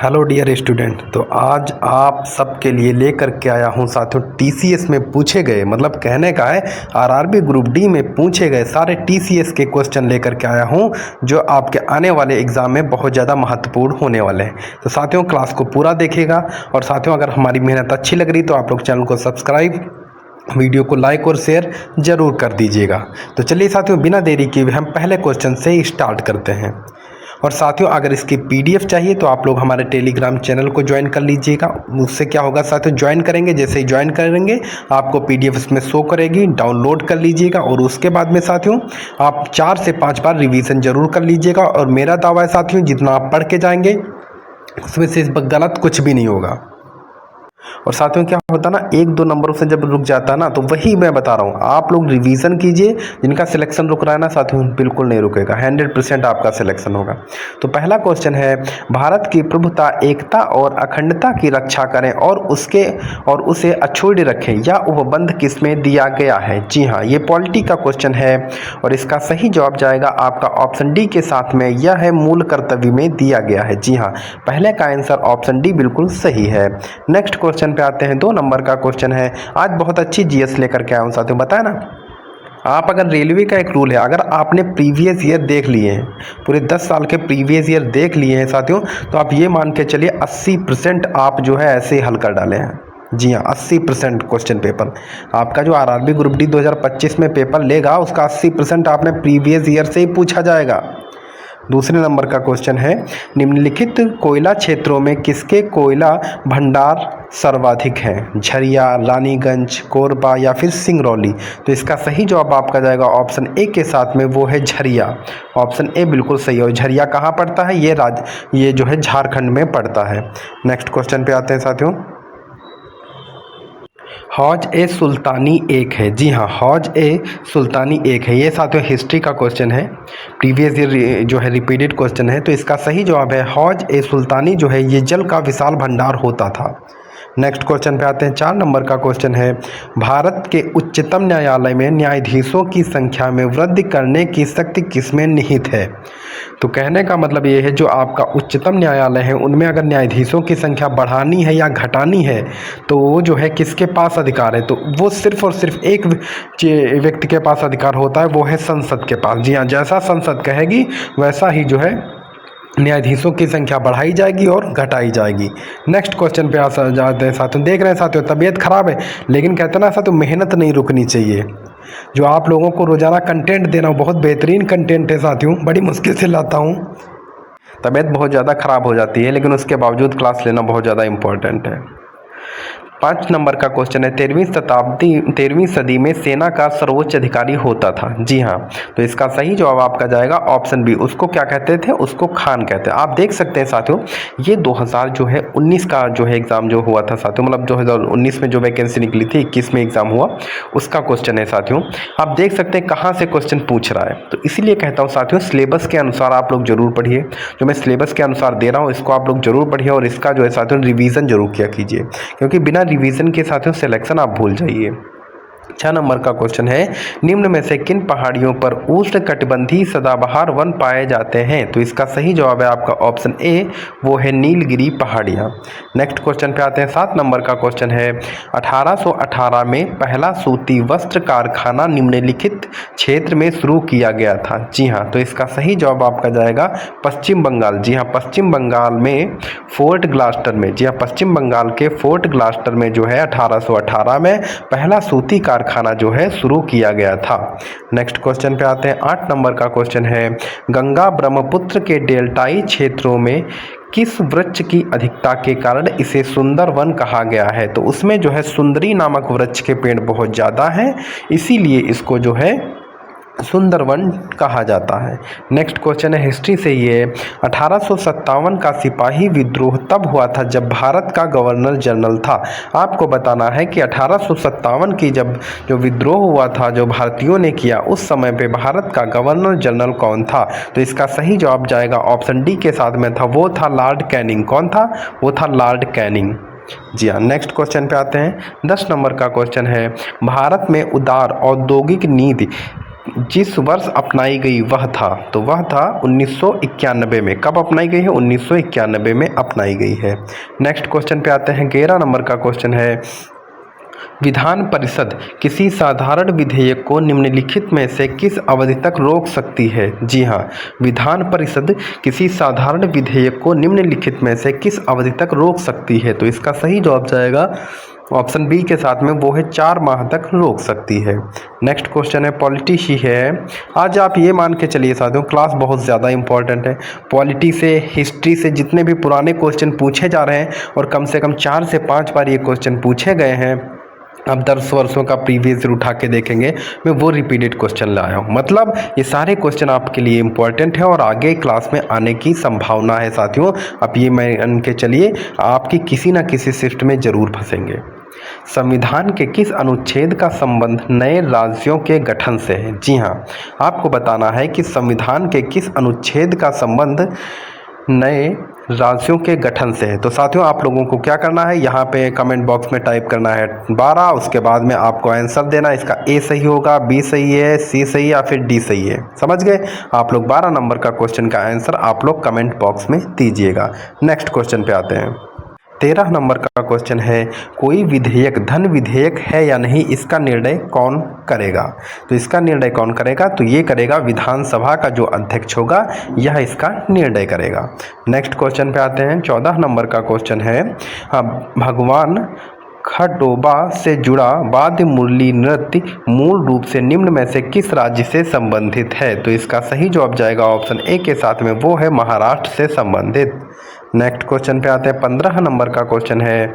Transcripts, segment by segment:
Hello dear student. तो आज आप सबके लिए लेकर के आया हूं साथियों टीसीएस में पूछे गए, मतलब कहने का है आरआरबी ग्रुप डी में पूछे गए सारे टीसीएस के क्वेश्चन लेकर के आया हूं जो आपके आने वाले एग्ज़ाम में बहुत ज़्यादा महत्वपूर्ण होने वाले हैं। तो साथियों क्लास को पूरा देखिएगा और साथियों अगर हमारी मेहनत अच्छी लग रही तो आप लोग चैनल को सब्सक्राइब, वीडियो को लाइक और शेयर ज़रूर कर दीजिएगा। तो चलिए साथियों बिना देरी किए हम पहले क्वेश्चन से ही स्टार्ट करते हैं। और साथियों अगर इसकी पीडीएफ चाहिए तो आप लोग हमारे टेलीग्राम चैनल को ज्वाइन कर लीजिएगा। उससे क्या होगा साथियों, ज्वाइन करेंगे, जैसे ही ज्वाइन करेंगे आपको पीडीएफ इसमें शो करेगी, डाउनलोड कर लीजिएगा। और उसके बाद में साथियों आप 4 से 5 बार रिवीजन जरूर कर लीजिएगा। और मेरा दावा है साथियों जितना आप पढ़ के जाएंगे उसमें से गलत कुछ भी नहीं होगा। और साथियों क्या होता है ना, 1-2 नंबरों से जब रुक जाता है ना, तो वही मैं बता रहा हूँ आप लोग रिवीजन कीजिए। जिनका सिलेक्शन रुक रहा है ना साथियों, बिल्कुल नहीं रुकेगा, 100% आपका सिलेक्शन होगा। तो पहला क्वेश्चन है, भारत की प्रभुता, एकता और अखंडता की रक्षा करें और उसे अछूत रखें, या उपबंध किसमें दिया गया है? जी हाँ, ये पॉलिटी का क्वेश्चन है और इसका सही जवाब जाएगा आपका ऑप्शन डी के साथ में, यह है मूल कर्तव्य में दिया गया है। जी हाँ, पहले का आंसर ऑप्शन डी बिल्कुल सही है। नेक्स्ट क्वेश्चन पे आते हैं, 2 नंबर का क्वेश्चन है। आज बहुत अच्छी जीएस लेकर के आया हूँ साथियों, बताया ना आप, अगर रेलवे का एक रूल है, अगर आपने प्रीवियस ईयर देख लिए हैं, पूरे 10 साल के प्रीवियस ईयर देख लिए हैं साथियों, तो आप ये मान के चलिए 80% आप जो है ऐसे ही हल कर डाले हैं। जी हाँ, 80% क्वेश्चन पेपर आपका जो आरआरबी ग्रुप डी 2025 में पेपर लेगा उसका 80% आपने प्रीवियस ईयर से ही पूछा जाएगा। दूसरे नंबर का क्वेश्चन है, निम्नलिखित कोयला क्षेत्रों में किसके कोयला भंडार सर्वाधिक हैं? झरिया, रानीगंज, कोरबा या फिर सिंगरौली? तो इसका सही जवाब आपका जाएगा ऑप्शन ए के साथ में, वो है झरिया। ऑप्शन ए बिल्कुल सही है। और झरिया कहाँ पड़ता है? ये जो है झारखंड में पड़ता है। नेक्स्ट क्वेश्चन पे आते हैं साथियों, हौज ए सुल्तानी एक है। जी हाँ, हौज ए सुल्तानी एक है। ये साथियों हिस्ट्री का क्वेश्चन है, प्रीवियस ईयर जो है रिपीटेड क्वेश्चन है। तो इसका सही जवाब है हौज ए सुल्तानी जो है ये जल का विशाल भंडार होता था। नेक्स्ट क्वेश्चन पे आते हैं, 4 नंबर का क्वेश्चन है, भारत के उच्चतम न्यायालय में न्यायाधीशों की संख्या में वृद्धि करने की शक्ति किसमें निहित है? तो कहने का मतलब ये है जो आपका उच्चतम न्यायालय है उनमें अगर न्यायाधीशों की संख्या बढ़ानी है या घटानी है तो वो जो है किसके पास अधिकार है? तो वो सिर्फ और सिर्फ एक व्यक्ति के पास अधिकार होता है, वो है संसद के पास। जी हाँ, जैसा संसद कहेगी वैसा ही जो है न्यायाधीशों की संख्या बढ़ाई जाएगी और घटाई जाएगी। नेक्स्ट क्वेश्चन पे आ जाते हैं साथियों। देख रहे हैं साथियों तबीयत खराब है, लेकिन कहते हैं ना साथियों मेहनत नहीं रुकनी चाहिए। जो आप लोगों को रोजाना कंटेंट देना बहुत बेहतरीन कंटेंट है साथियों, बड़ी मुश्किल से लाता हूँ। तबीयत बहुत ज़्यादा ख़राब हो जाती है लेकिन उसके बावजूद क्लास लेना बहुत ज़्यादा इम्पोर्टेंट है। 5 नंबर का क्वेश्चन है, 13वीं सदी में सेना का सर्वोच्च अधिकारी होता था। जी हाँ, तो इसका सही जवाब आपका जाएगा ऑप्शन बी। उसको क्या कहते थे? उसको खान कहते हैं। आप देख सकते हैं साथियों ये 2019 का जो है एग्ज़ाम जो हुआ था साथियों, मतलब 2019 में जो वैकेंसी निकली थी, 21 में एग्ज़ाम हुआ, उसका क्वेश्चन है साथियों। आप देख सकते हैं कहाँ से क्वेश्चन पूछ रहा है। तो इसीलिए कहता हूँ साथियों सिलेबस के अनुसार आप लोग जरूर पढ़िए। जो मैं सिलेबस के अनुसार दे रहा हूँ इसको आप लोग जरूर पढ़िए और इसका जो है साथियों रिवीजन जरूर किया कीजिए, क्योंकि बिना रिवीजन के साथियों सिलेक्शन आप भूल जाइए। 6 नंबर का क्वेश्चन है, निम्न में से किन पहाड़ियों पर उष्णकटिबंधीय सदाबहार वन पाए जाते हैं? तो इसका सही जवाब है आपका ऑप्शन ए, वो है नीलगिरी पहाड़ियाँ। नेक्स्ट क्वेश्चन पे आते हैं, 7 नंबर का क्वेश्चन है, 1818 में पहला सूती वस्त्र कारखाना निम्नलिखित क्षेत्र में शुरू किया गया था। जी हाँ, तो इसका सही जवाब आपका जाएगा पश्चिम बंगाल। जी हाँ, पश्चिम बंगाल में फोर्ट ग्लास्टर में, जी हाँ पश्चिम बंगाल के फोर्ट ग्लास्टर में जो है 1818 में पहला सूती कारखाना जो है शुरू किया गया था। नेक्स्ट क्वेश्चन पे आते हैं, 8 नंबर का क्वेश्चन है, गंगा ब्रह्मपुत्र के डेल्टाई क्षेत्रों में किस वृक्ष की अधिकता के कारण इसे सुंदर वन कहा गया है? तो उसमें जो है सुंदरी नामक वृक्ष के पेड़ बहुत ज़्यादा हैं, इसीलिए इसको जो है सुंदरवन कहा जाता है। नेक्स्ट क्वेश्चन है हिस्ट्री से, ये 1857 का सिपाही विद्रोह तब हुआ था जब भारत का गवर्नर जनरल था। आपको बताना है कि 1857 की जब जो विद्रोह हुआ था जो भारतीयों ने किया, उस समय पे भारत का गवर्नर जनरल कौन था? तो इसका सही जवाब जाएगा ऑप्शन डी के साथ में था, वो था लॉर्ड कैनिंग। कौन था? वो था लॉर्ड कैनिंग। जी हाँ, नेक्स्ट क्वेश्चन पे आते हैं, 10 नंबर का क्वेश्चन है, भारत में उदार औद्योगिक नीति जिस वर्ष अपनाई गई वह था, तो वह था 1991 में। कब अपनाई गई है? 1991 में अपनाई गई है। नेक्स्ट क्वेश्चन पे आते हैं। 11 नंबर का क्वेश्चन है, विधान परिषद किसी साधारण विधेयक को निम्नलिखित में से किस अवधि तक रोक सकती है? जी हाँ, विधान परिषद किसी साधारण विधेयक को निम्नलिखित में से किस अवधि तक रोक सकती है? तो इसका सही जवाब जाएगा ऑप्शन बी के साथ में, वो है 4 माह तक रोक सकती है। नेक्स्ट क्वेश्चन है, पॉलिटी ही है। आज आप ये मान के चलिए साथियों, क्लास बहुत ज़्यादा इंपॉर्टेंट है। पॉलिटी से, हिस्ट्री से जितने भी पुराने क्वेश्चन पूछे जा रहे हैं, और कम से कम 4 से 5 बार ये क्वेश्चन पूछे गए हैं। अब 10 वर्षों का प्रीवियस ईयर उठा के देखेंगे, मैं वो रिपीटेड क्वेश्चन लाया हूँ। मतलब ये सारे क्वेश्चन आपके लिए इंपॉर्टेंट है और आगे क्लास में आने की संभावना है साथियों। अब ये मान के चलिए, आपकी किसी न किसी शिफ्ट में ज़रूर फंसेंगे। संविधान के किस अनुच्छेद का संबंध नए राज्यों के गठन से है? जी हाँ, आपको बताना है कि संविधान के किस अनुच्छेद का संबंध नए राज्यों के गठन से है। तो साथियों, आप लोगों को क्या करना है, यहाँ पे कमेंट बॉक्स में टाइप करना है 12। उसके बाद में आपको आंसर देना, इसका ए सही होगा, बी सही है, सी सही है या फिर डी सही है। समझ गए? आप लोग 12 नंबर का क्वेश्चन का आंसर आप लोग कमेंट बॉक्स में दीजिएगा। नेक्स्ट क्वेश्चन पे आते हैं। 13 नंबर का क्वेश्चन है, कोई विधेयक धन विधेयक है या नहीं, इसका निर्णय कौन करेगा? तो इसका निर्णय कौन करेगा? तो ये करेगा विधानसभा का जो अध्यक्ष होगा, यह इसका निर्णय करेगा। नेक्स्ट क्वेश्चन पे आते हैं। 14 नंबर का क्वेश्चन है, भगवान खडोबा से जुड़ा वाद्य मुरली नृत्य मूल रूप से निम्न में से किस राज्य से संबंधित है? तो इसका सही जवाब जाएगा ऑप्शन ए के साथ में, वो है महाराष्ट्र से संबंधित। नेक्स्ट क्वेश्चन पे आते हैं। 15 नंबर का क्वेश्चन है,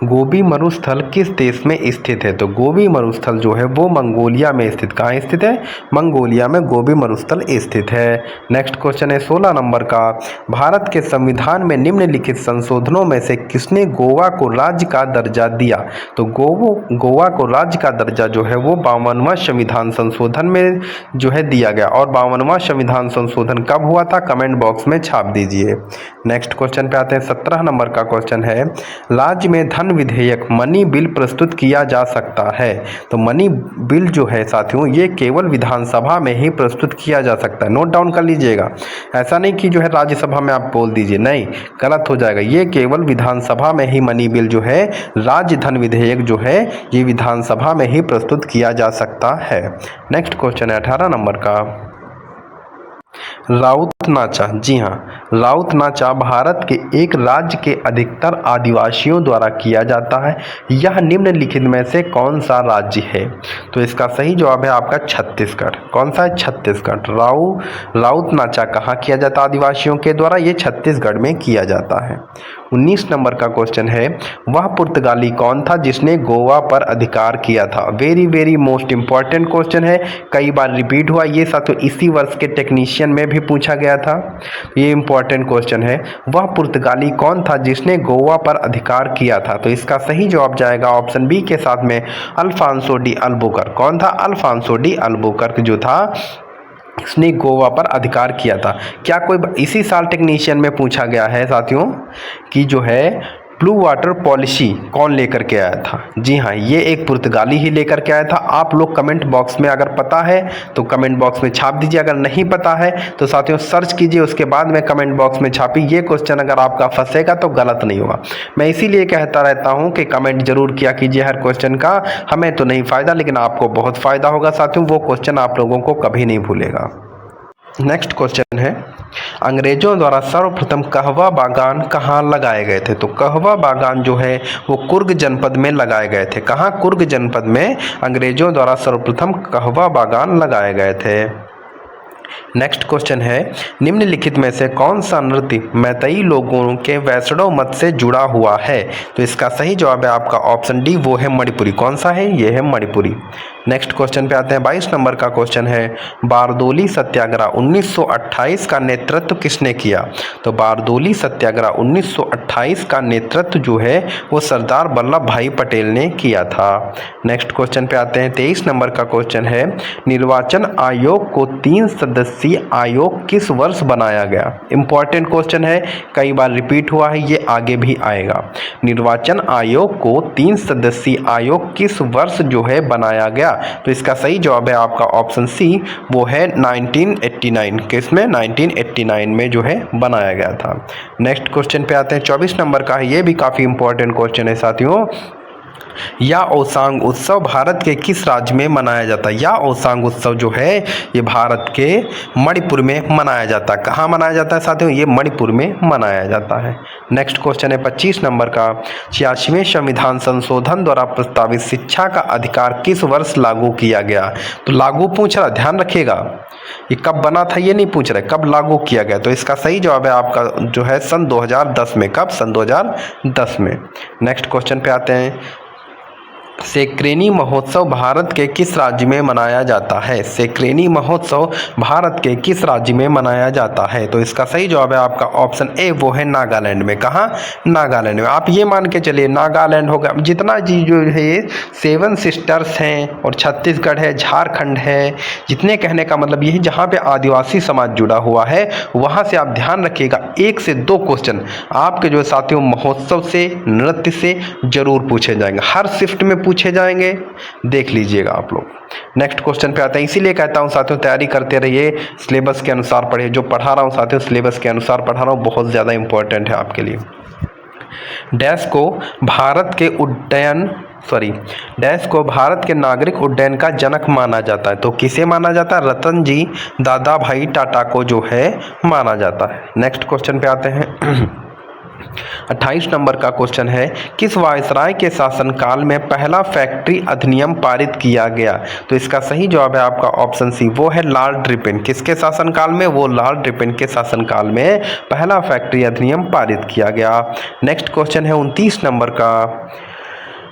गोबी मरुस्थल किस देश में स्थित है? तो गोबी मरुस्थल जो है वो मंगोलिया में स्थित। कहाँ स्थित है? मंगोलिया में गोबी मरुस्थल स्थित है। नेक्स्ट क्वेश्चन है 16 नंबर का, भारत के संविधान में निम्नलिखित संशोधनों में से किसने गोवा को राज्य का दर्जा दिया? तो गोवा को राज्य का दर्जा जो है वो 52वां संविधान संशोधन में जो है दिया गया। और 52वां संविधान संशोधन कब हुआ था? कमेंट बॉक्स में छाप दीजिए। नेक्स्ट क्वेश्चन पे आते हैं। 17 नंबर का क्वेश्चन है, राज्य में धन विधेयक मनी बिल प्रस्तुत किया जा सकता है? तो मनी बिल जो है साथियों, ये केवल विधानसभा में ही प्रस्तुत किया जा सकता है। नोट डाउन कर लीजिएगा, ऐसा नहीं कि जो है राज्यसभा में आप बोल दीजिए, नहीं, गलत हो जाएगा। ये केवल विधानसभा में ही मनी बिल जो है, राज्य धन विधेयक जो है, ये विधानसभा में ही प्रस्तुत किया जा सकता है। नेक्स्ट क्वेश्चन है 18 नंबर का, राउत नाचा। जी हाँ, राउत नाचा भारत के एक राज्य के अधिकतर आदिवासियों द्वारा किया जाता है। यह निम्नलिखित में से कौन सा राज्य है? तो इसका सही जवाब है आपका छत्तीसगढ़। कौन सा है? छत्तीसगढ़। राउत नाचा कहाँ किया जाता है आदिवासियों के द्वारा? ये छत्तीसगढ़ में किया जाता है। 19 नंबर का क्वेश्चन है, वह पुर्तगाली कौन था जिसने गोवा पर अधिकार किया था? वेरी मोस्ट इंपॉर्टेंट क्वेश्चन है, कई बार रिपीट हुआ ये साथियों, इसी वर्ष के टेक्नीशियन में भी पूछा गया था। ये इंपॉर्टेंट क्वेश्चन है, वह पुर्तगाली कौन था जिसने गोवा पर अधिकार किया था? तो इसका सही जवाब जाएगा ऑप्शन बी के साथ में, अल्फांसो डी अल्बुकर्क। कौन था? अल्फांसो डी अल्बुकर्क जो था, इसने गोवा पर अधिकार किया था। क्या कोई इसी साल टेक्नीशियन में पूछा गया है साथियों कि जो है ब्लू वाटर पॉलिसी कौन लेकर के आया था? जी हाँ, ये एक पुर्तगाली ही लेकर के आया था। आप लोग कमेंट बॉक्स में अगर पता है तो कमेंट बॉक्स में छाप दीजिए, अगर नहीं पता है तो साथियों सर्च कीजिए, उसके बाद में कमेंट बॉक्स में छापी। ये क्वेश्चन अगर आपका फंसेगा तो गलत नहीं होगा। मैं इसीलिए कहता रहता हूँ कि कमेंट जरूर किया कीजिए हर क्वेश्चन का। हमें तो नहीं फ़ायदा, लेकिन आपको बहुत फ़ायदा होगा साथियों। वो क्वेश्चन आप लोगों को कभी नहीं भूलेगा। नेक्स्ट क्वेश्चन है, अंग्रेजों द्वारा सर्वप्रथम कहवा बागान कहाँ लगाए गए थे? तो कहवा बागान जो है वो कुर्ग जनपद में लगाए गए थे। कहाँ? कुर्ग जनपद में अंग्रेजों द्वारा सर्वप्रथम कहवा बागान लगाए गए थे। नेक्स्ट क्वेश्चन है, निम्नलिखित में से कौन सा नृत्य मैतेई लोगों के वैष्णव मत से जुड़ा हुआ है? तो इसका सही जवाब है आपका ऑप्शन डी, वो है मणिपुरी। कौन सा है? ये है मणिपुरी। नेक्स्ट क्वेश्चन पे आते हैं। 22 नंबर का क्वेश्चन है, बारदोली सत्याग्रह 1928 का नेतृत्व किसने किया? तो बारदोली सत्याग्रह 1928 का नेतृत्व जो है वो सरदार वल्लभ भाई पटेल ने किया था। नेक्स्ट क्वेश्चन पे आते हैं। 23 नंबर का क्वेश्चन है, निर्वाचन आयोग को 3 सदस्यीय आयोग किस वर्ष बनाया गया? इंपॉर्टेंट क्वेश्चन है, कई बार रिपीट हुआ है, ये आगे भी आएगा। निर्वाचन आयोग को 3 सदस्यीय आयोग किस वर्ष जो है बनाया गया? तो इसका सही जवाब है आपका ऑप्शन सी, वो है 1989। किसमें? 1989 में जो है बनाया गया था। नेक्स्ट क्वेश्चन पे आते हैं, 24 नंबर का है, ये भी काफ़ी इंपॉर्टेंट क्वेश्चन है साथियों। या ओसांग उत्सव भारत के किस राज्य में मनाया जाता है? या ओसांग उत्सव जो है ये भारत के मणिपुर में मनाया जाता है। कहाँ मनाया जाता है साथियों? ये मणिपुर में मनाया जाता है। नेक्स्ट क्वेश्चन है 25 नंबर का, 86वें संविधान संशोधन द्वारा प्रस्तावित शिक्षा का अधिकार किस वर्ष लागू किया गया? तो लागू पूछ रहा, ध्यान रखिएगा, ये कब बना था ये नहीं पूछ रहे, कब लागू किया गया। तो इसका सही जवाब है आपका जो है सन 2010 में। कब? सन 2010 में। नेक्स्ट क्वेश्चन पे आते हैं, सेक्रेनी महोत्सव भारत के किस राज्य में मनाया जाता है? सेक्रेनी महोत्सव भारत के किस राज्य में मनाया जाता है? तो इसका सही जवाब है आपका ऑप्शन ए, वो है नागालैंड में। कहाँ? नागालैंड में। आप ये मान के चलिए नागालैंड होगा, जितना जी जो है ये 7 सिस्टर्स हैं और छत्तीसगढ़ है, झारखंड है, जितने कहने का मतलब ये है जहाँ पे आदिवासी समाज जुड़ा हुआ है, वहाँ से आप ध्यान रखिएगा 1 से 2 क्वेश्चन आपके जो साथियों महोत्सव से, नृत्य से जरूर पूछे जाएंगे, हर शिफ्ट में पूछे जाएंगे, देख लीजिएगा आप लोग। नेक्स्ट क्वेश्चन पे आते हैं, इसीलिए कहता हूं साथियों तैयारी करते रहिए, सिलेबस के अनुसार पढ़िए। जो पढ़ा रहा हूं साथियों सिलेबस के अनुसार पढ़ा रहा हूं, बहुत ज़्यादा इंपॉर्टेंट है आपके लिए। डैश को भारत को भारत के नागरिक उड्डयन का जनक माना जाता है। तो किसे माना जाता है? रतन जी दादा भाई टाटा को जो है माना जाता है। नेक्स्ट क्वेश्चन पे आते हैं 28 नंबर का क्वेश्चन है, किस वायसराय के शासनकाल में पहला फैक्ट्री अधिनियम पारित किया गया? तो इसका सही जवाब है आपका ऑप्शन सी, वो है लॉर्ड रिपन। किसके शासनकाल में? वो लॉर्ड रिपन के शासनकाल में पहला फैक्ट्री अधिनियम पारित किया गया। नेक्स्ट क्वेश्चन है 29 नंबर का,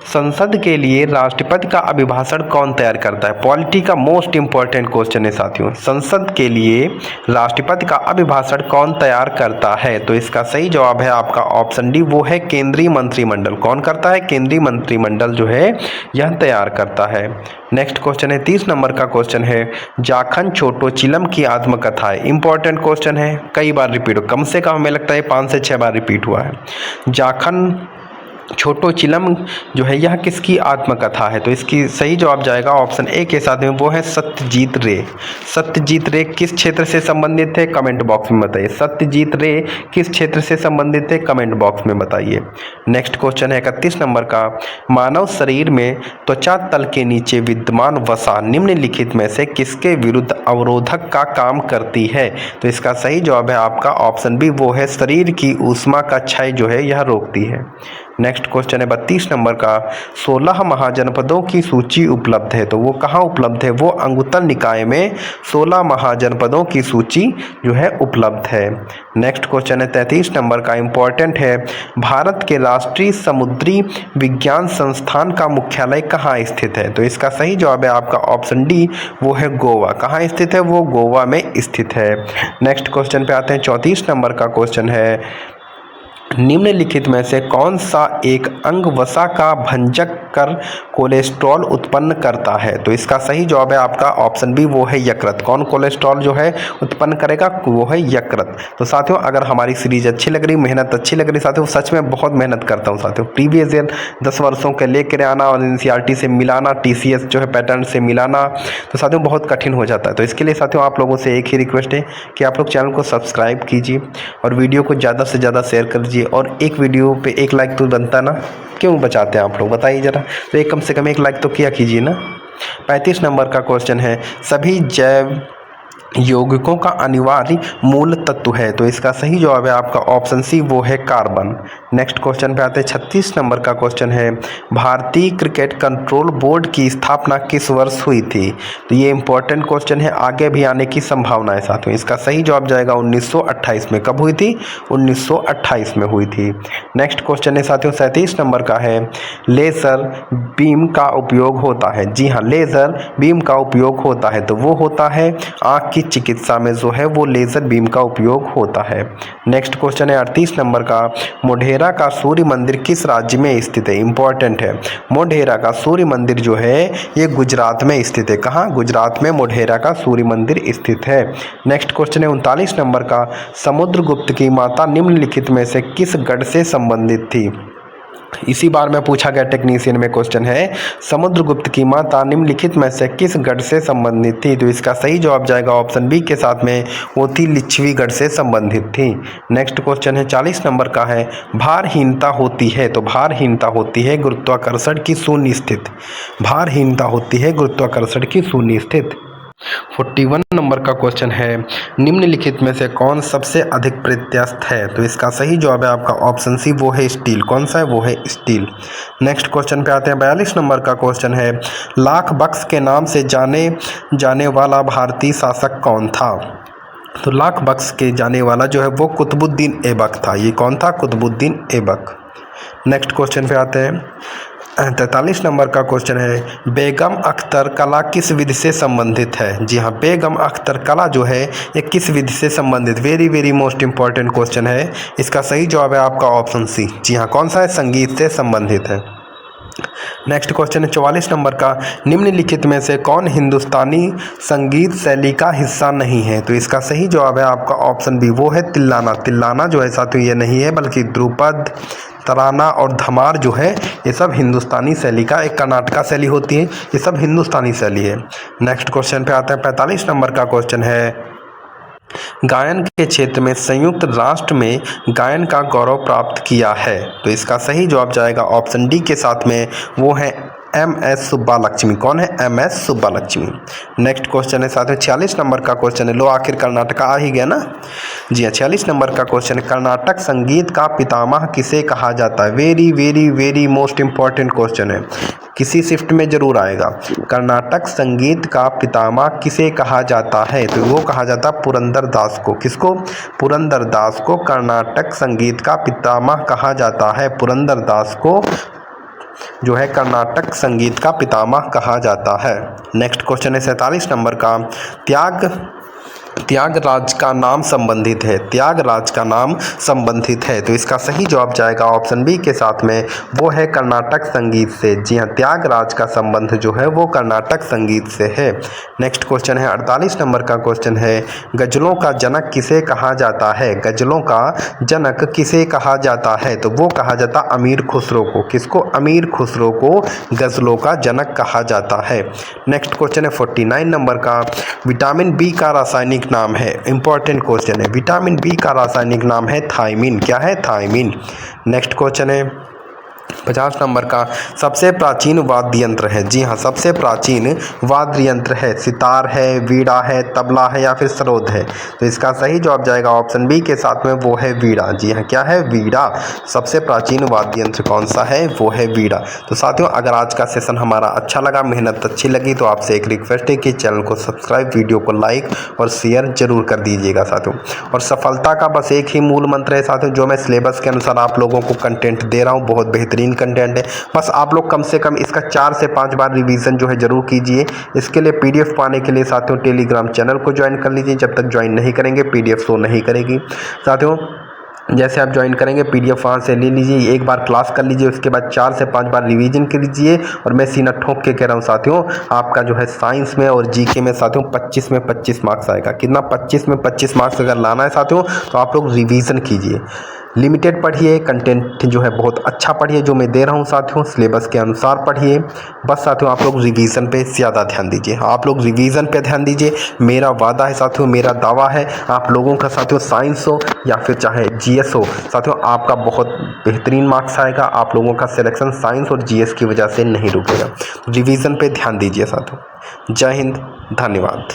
संसद के लिए राष्ट्रपति का अभिभाषण कौन तैयार करता है? पॉलिटी का मोस्ट इंपॉर्टेंट क्वेश्चन है साथियों। संसद के लिए राष्ट्रपति का अभिभाषण कौन तैयार करता है? तो इसका सही जवाब है आपका ऑप्शन डी, वो है केंद्रीय मंत्रिमंडल। कौन करता है? केंद्रीय मंत्रिमंडल जो है यह तैयार करता है। नेक्स्ट क्वेश्चन है 30 नंबर का क्वेश्चन है, जाखन छोटो चिलम की आत्मकथा है। इंपॉर्टेंट क्वेश्चन है, कई बार रिपीट हो, कम से कम हमें लगता है 5 से 6 बार रिपीट हुआ है। जाखन छोटो चिलम जो है यह किसकी आत्मकथा है? तो इसकी सही जवाब जाएगा ऑप्शन ए के साथ में, वो है सत्यजीत रे। सत्यजीत रे किस क्षेत्र से संबंधित थे? कमेंट बॉक्स में बताइए। सत्यजीत रे किस क्षेत्र से संबंधित थे? कमेंट बॉक्स में बताइए। नेक्स्ट क्वेश्चन है 31 नंबर का, मानव शरीर में त्वचा तल के नीचे विद्यमान वसा निम्नलिखित में से किसके विरुद्ध अवरोधक का काम करती है? तो इसका सही जवाब है आपका ऑप्शन बी, वो है शरीर की ऊष्मा का क्षय जो है यह रोकती है। नेक्स्ट क्वेश्चन है 32 नंबर का, 16 महाजनपदों की सूची उपलब्ध है। तो वो कहाँ उपलब्ध है? वो अंगुत्तर निकाय में 16 महाजनपदों की सूची जो है उपलब्ध है। नेक्स्ट क्वेश्चन है 33 नंबर का, इंपॉर्टेंट है, भारत के राष्ट्रीय समुद्री विज्ञान संस्थान का मुख्यालय कहाँ स्थित है? तो इसका सही जवाब है आपका ऑप्शन डी, वो है गोवा। कहाँ स्थित है? वो गोवा में स्थित है। नेक्स्ट क्वेश्चन पे आते हैं 34 नंबर का क्वेश्चन है, निम्नलिखित में से कौन सा एक अंग वसा का भंजक कर कोलेस्ट्रॉल उत्पन्न करता है? तो इसका सही जवाब है आपका ऑप्शन बी, वो है यकृत। कौन कोलेस्ट्रॉल जो है उत्पन्न करेगा? वो है यकृत। तो साथियों अगर हमारी सीरीज अच्छी लग रही, मेहनत अच्छी लग रही साथियों, सच में बहुत मेहनत करता हूँ साथियों, प्रीवियस ईयर 10 वर्षों के लेकर आना और NCERT से मिलाना, TCS जो है पैटर्न से मिलाना, तो साथियों बहुत कठिन हो जाता है। तो इसके लिए साथियों आप लोगों से एक ही रिक्वेस्ट है कि आप लोग चैनल को सब्सक्राइब कीजिए और वीडियो को ज़्यादा से ज़्यादा शेयर कर दीजिए, और एक वीडियो पे 1 लाइक तो बनता ना, क्यों बचाते हैं आप लोग बताइए ज़रा। तो एक कम से कम 1 लाइक तो किया कीजिए ना। 35 नंबर का क्वेश्चन है, सभी जैव यौगिकों का अनिवार्य मूल तत्व है। तो इसका सही जवाब है आपका ऑप्शन सी, वो है कार्बन। नेक्स्ट क्वेश्चन पे आते हैं 36 नंबर का क्वेश्चन है, भारतीय क्रिकेट कंट्रोल बोर्ड की स्थापना किस वर्ष हुई थी? तो ये इंपॉर्टेंट क्वेश्चन है, आगे भी आने की संभावना है साथियों। इसका सही जवाब जाएगा 1928 में। कब हुई थी? 1928 में हुई थी। नेक्स्ट क्वेश्चन है साथियों 37 नंबर का है, लेजर बीम का उपयोग होता है। जी हाँ, लेजर बीम का उपयोग होता है, तो वो होता है आँख की चिकित्सा में जो है वो लेजर बीम का उपयोग होता है। नेक्स्ट क्वेश्चन है 38 नंबर का, मोढेरा का सूर्य मंदिर किस राज्य में स्थित है? इंपॉर्टेंट है, मोढेरा का सूर्य मंदिर जो है ये गुजरात में स्थित है। कहाँ? गुजरात में मोढेरा का सूर्य मंदिर स्थित है। नेक्स्ट क्वेश्चन है 39 नंबर का, समुद्रगुप्त की माता निम्नलिखित में से किस गढ़ से संबंधित थी? इसी बार में पूछा गया टेक्नीशियन में क्वेश्चन है, समुद्रगुप्त की माता निम्नलिखित में से किस गढ़ से संबंधित थी? तो इसका सही जवाब जाएगा ऑप्शन बी के साथ में, वो थी लिच्छवीगढ़ से संबंधित थी। नेक्स्ट क्वेश्चन है 40 नंबर का है, भारहीनता होती है, तो भारहीनता होती है गुरुत्वाकर्षण की शून्य स्थिति। भारहीनता होती है गुरुत्वाकर्षण की शून्य स्थिति। 41 नंबर का क्वेश्चन है, निम्नलिखित में से कौन सबसे अधिक प्रत्यस्त है? तो इसका सही जवाब है आपका ऑप्शन सी, वो है स्टील। कौन सा है? वो है स्टील। नेक्स्ट क्वेश्चन पे आते हैं। 42 नंबर का क्वेश्चन है, लाख बख्श के नाम से जाने जाने वाला भारतीय शासक कौन था? तो लाख बख्श के जाने वाला जो है वो कुतुबुद्दीन ऐबक था। ये कौन था? कुतुबुद्दीन ऐबक। नेक्स्ट क्वेश्चन पे आते हैं। 43 नंबर का क्वेश्चन है, बेगम अख्तर कला किस विधि से संबंधित है? जी हाँ, बेगम अख्तर कला जो है ये किस विधि से संबंधित? Very very most important question है। इसका सही जवाब है आपका ऑप्शन सी। जी हाँ, कौन सा है? संगीत से संबंधित है। नेक्स्ट क्वेश्चन है 44 नंबर का, निम्नलिखित में से कौन हिंदुस्तानी संगीत शैली का हिस्सा नहीं है? तो इसका सही जवाब है आपका ऑप्शन बी, वो है तिल्लाना। तिल्लाना जो है साथियों ये नहीं है, बल्कि ध्रुपद, तराना और धमार जो है ये सब हिंदुस्तानी शैली का, एक कर्नाटका शैली होती है, ये सब हिंदुस्तानी शैली है। नेक्स्ट क्वेश्चन पे आते हैं। 45 नंबर का क्वेश्चन है, गायन के क्षेत्र में संयुक्त राष्ट्र में गायन का गौरव प्राप्त किया है? तो इसका सही जवाब जाएगा ऑप्शन डी के साथ में, वो है MS सुब्बालक्ष्मी। कौन है? MS सुब्बालक्ष्मी। नेक्स्ट क्वेश्चन है साथ में 46 नंबर का क्वेश्चन है। लो आखिर कर्नाटका आ ही गया ना। जी हाँ, 46 नंबर का क्वेश्चन है, कर्नाटक संगीत का पितामह किसे कहा जाता है? Very very very most important question है, किसी शिफ्ट में जरूर आएगा। कर्नाटक संगीत का पितामह किसे कहा जाता है? तो वो कहा जाता है पुरंदर दास को। किसको? पुरंदर दास को कर्नाटक संगीत का पितामह कहा जाता है। पुरंदर दास को जो है कर्नाटक संगीत का पितामह कहा जाता है। नेक्स्ट क्वेश्चन है 47 नंबर का, त्यागराज का नाम संबंधित है। त्यागराज का नाम संबंधित है, तो इसका सही जवाब जाएगा ऑप्शन बी के साथ में, वो है कर्नाटक संगीत से। जी हाँ, त्यागराज का संबंध जो है वो कर्नाटक संगीत से है। नेक्स्ट क्वेश्चन है 48 नंबर का क्वेश्चन है, गजलों का जनक किसे कहा जाता है? गजलों का जनक किसे कहा जाता है? तो वो कहा जाता अमीर खुसरो को। किसको? अमीर खुसरो को गजलों का जनक कहा जाता है। नेक्स्ट क्वेश्चन है 49 नंबर का, विटामिन बी का रासायनिक नाम है। इंपॉर्टेंट क्वेश्चन है, विटामिन बी का रासायनिक नाम है थायमिन। क्या है? थायमिन। नेक्स्ट क्वेश्चन है 50 नंबर का, सबसे प्राचीन वाद्य यंत्र है। जी हाँ, सबसे प्राचीन वाद्य यंत्र है, सितार है, वीणा है, तबला है या फिर सरोद है? तो इसका सही जवाब जाएगा ऑप्शन बी के साथ में, वो है वीणा। जी हाँ, क्या है? वीणा। सबसे प्राचीन वाद्य यंत्र कौन सा है? वो है वीणा। तो साथियों, अगर आज का सेशन हमारा अच्छा लगा, मेहनत अच्छी लगी, तो आपसे एक रिक्वेस्ट है कि चैनल को सब्सक्राइब, वीडियो को लाइक और शेयर जरूर कर दीजिएगा साथियों। और सफलता का बस एक ही मूल मंत्र है साथियों, जो मैं सिलेबस के अनुसार आप लोगों को कंटेंट दे रहा हूँ, बहुत बेहतरीन कंटेंट है। बस आप लोग कम से कम इसका 4 से 5 बार रिवीजन जो है जरूर कीजिए। इसके लिए PDF पाने के लिए साथियों टेलीग्राम चैनल को ज्वाइन कर लीजिए। जब तक ज्वाइन नहीं करेंगे PDF शो नहीं करेगी साथियों। जैसे आप ज्वाइन करेंगे PDF वहाँ से ले लीजिए, एक बार क्लास कर लीजिए, उसके बाद 4 से 5 बार रिवीजन कीजिए। और मैं सीना ठोक के कह रहा हूँ साथियों, आपका जो है साइंस में और GK में साथियों 25 में 25 मार्क्स आएगा। कितना? 25 में 25 मार्क्स अगर लाना है साथियों, तो आप लोग रिवीजन कीजिए, लिमिटेड पढ़िए, कंटेंट जो है बहुत अच्छा पढ़िए जो मैं दे रहा हूँ साथियों, सिलेबस के अनुसार पढ़िए। बस साथियों, आप लोग रिवीजन पे ज़्यादा ध्यान दीजिए। आप लोग रिवीजन पे ध्यान दीजिए, मेरा वादा है साथियों, मेरा दावा है, आप लोगों का साथियों साइंस हो या फिर चाहे GS हो साथियों, आपका बहुत बेहतरीन मार्क्स आएगा। आप लोगों का सिलेक्शन साइंस और GS की वजह से नहीं रुकेगा। रिवीजन पे ध्यान दीजिए साथियों। जय हिंद, धन्यवाद।